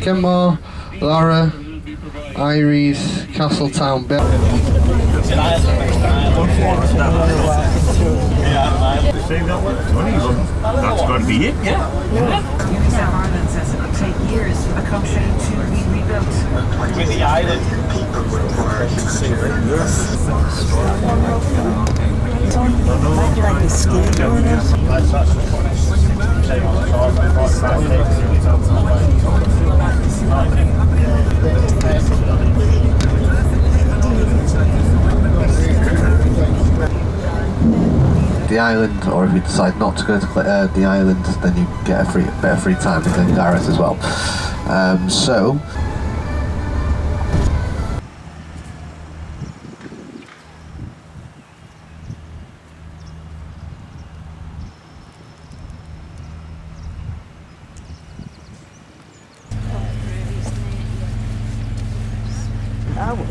Kenmare, Lara, Eyeries, Castletownbere. That's got to be it, yeah. South Ireland says it will take years for the country to be rebuilt. With the island. Might be like a skateboard or something. The island, or if you decide not to go to the island, then you get a bit of free time in Gareth as well. So. I would.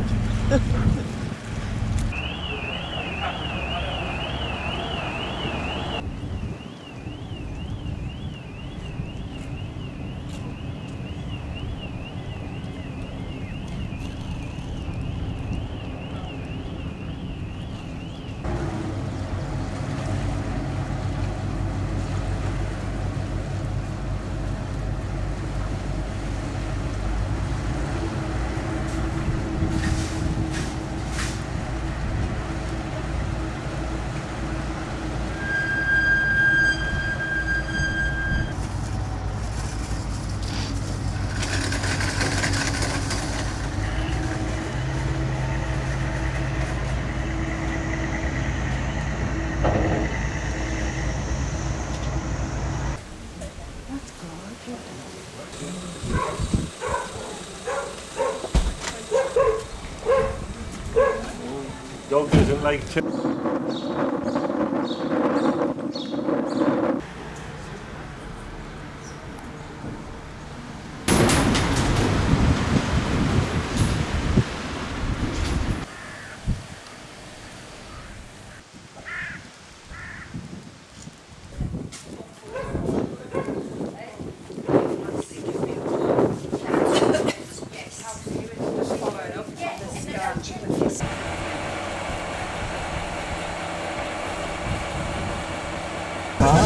Dog doesn't like to.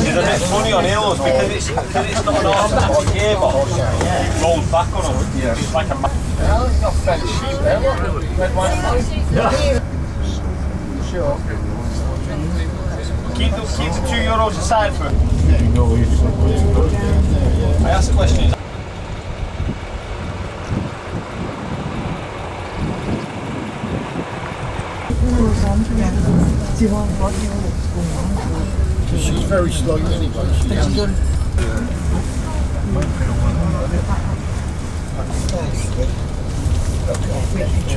It's a bit funny on hills because it's not an automatic gearbox. It rolls back on them. It's like a. Well, you've got French sheep there, look. Red, white, and Sure. Keep the €2 aside for it. I asked the question. She's very slow anyway.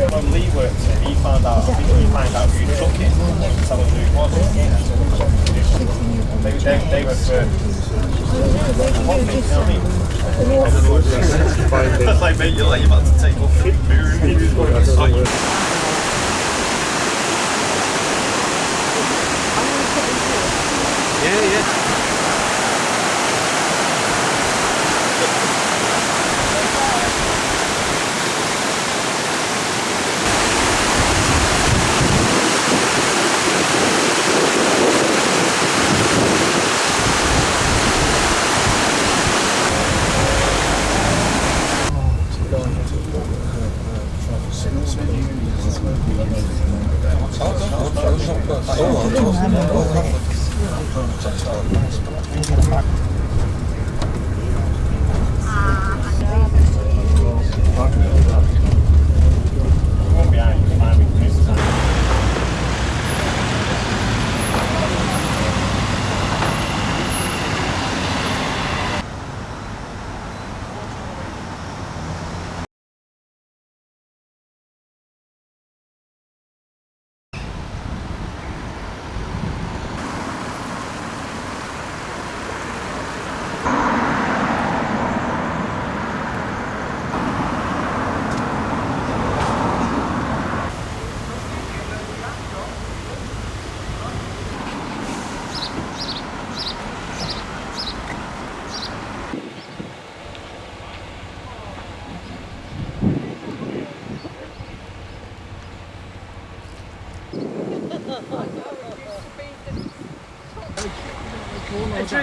When Lee worked here, he found out, I think he found out who took it. Tell us who it was. They were for what thing, you know what I mean? That's like, mate, you're about to take off food. Yeah. Oh,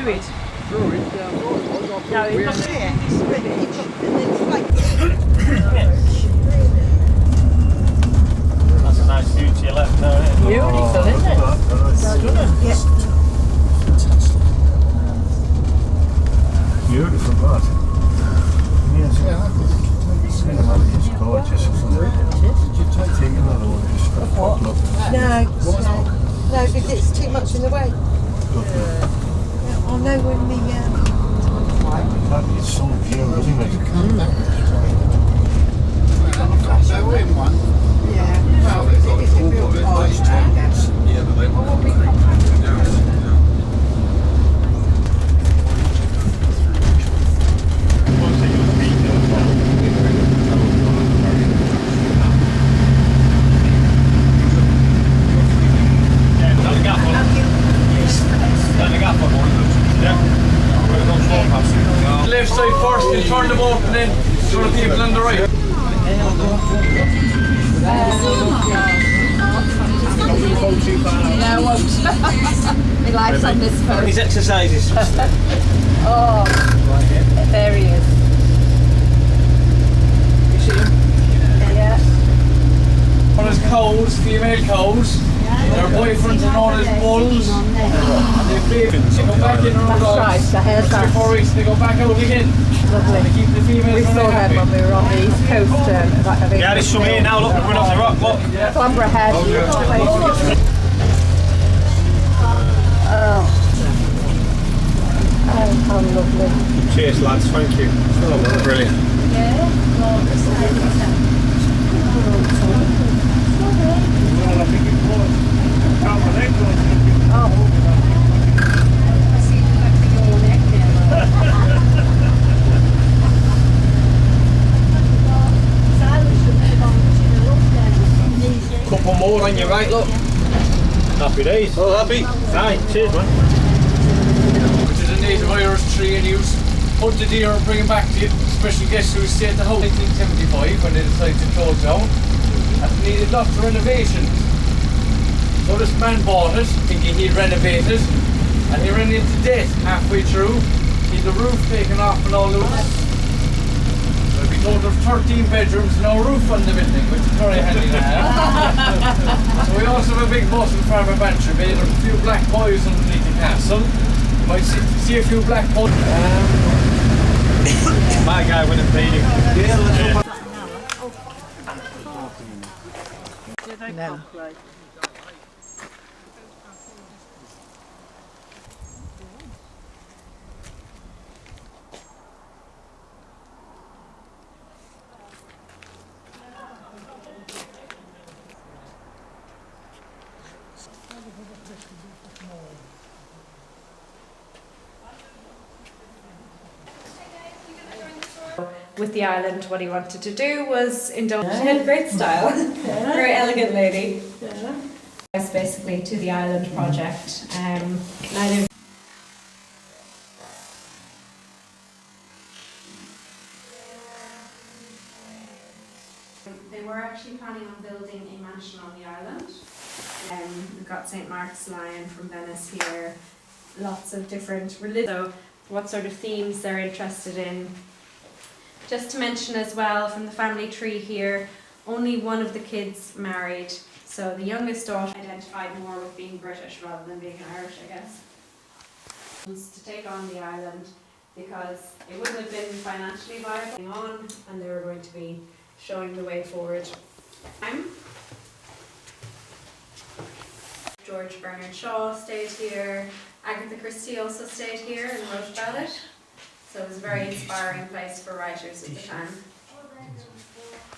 through it. Through it, yeah, I thought it was. I No, thought we it's had- That's a nice view to your left there, isn't it? Beautiful, isn't it? Stunning. Beautiful, that. Yes. Cinema is gorgeous, isn't it? Taking another one, just a What? look. No, because it's too much in the way. Oh no, when the That is some view, isn't it? So we're in one. yeah. Well, it's a real Left side first, you turn them open then for the people on the right. No, I won't. My life's on this phone. These exercises. Oh, there he is. You see him? Yeah. One is cows, female cows. Their boyfriends are known as bulls. And they play, they go back in around That's right, the hair's 3-4 weeks, they go back out again. Lovely. They keep the females We running saw them happy. when we were on the East Coast. Yeah, there's some here now, look, we're going off the rock, look. Clamber ahead. Oh, how lovely. Cheers lads, thank you. Brilliant. Couple more on your right, look. Happy days. Oh, happy. Aye, cheers man. Which is a native Irish tree and use. Hunt the deer and bring him back to you. Special guests who stayed at the house in 1975 when they decided to close down. And it needed lots of renovations. So this man bought it, thinking he'd renovate it, and he ran into debt halfway through. He had the roof taken off and all those. So it'd be total of 13 bedrooms, no roof on the building, which is very handy now. So we also have a big bus in Farmer Bantry, made of a few black boys underneath the castle. You might see a few black boys. My guy went and paid him. No. With the island, what he wanted to do was indulge. She had great style, very elegant lady. It's basically to the island project. Neither. They were actually planning on building a mansion on the island. We've got St. Mark's Lion from Venice here. Lots of different religions. So, what sort of themes they're interested in. Just to mention as well, from the family tree here, only one of the kids married. So the youngest daughter identified more with being British rather than being Irish, I guess. To take on the island because it wouldn't have been financially viable on, and they were going to be showing the way forward. George Bernard Shaw stayed here. Agatha Christie also stayed here and wrote about it. So it was a very inspiring place for writers at the time.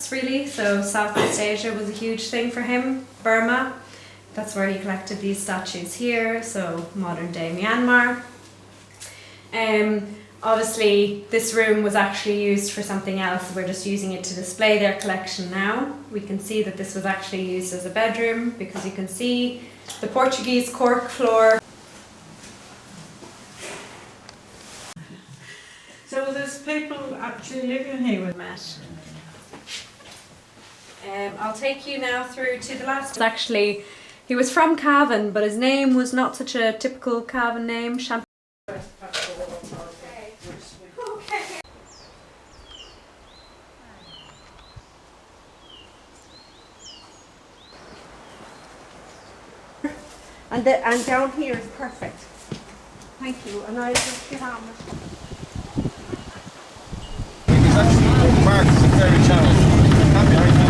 Really, so Southeast Asia was a huge thing for him. Burma, that's where he collected these statues here, so modern day Myanmar. Obviously this room was actually used for something else, we're just using it to display their collection now. We can see that this was actually used as a bedroom because you can see the Portuguese cork floor. So there's people actually living here with Met. I'll take you now through to the last. Actually, he was from Cavan, but his name was not such a typical Cavan name. And down here is perfect. Thank you. And I'll just get on with it. It's actually marked as a fairy channel. Can't be right.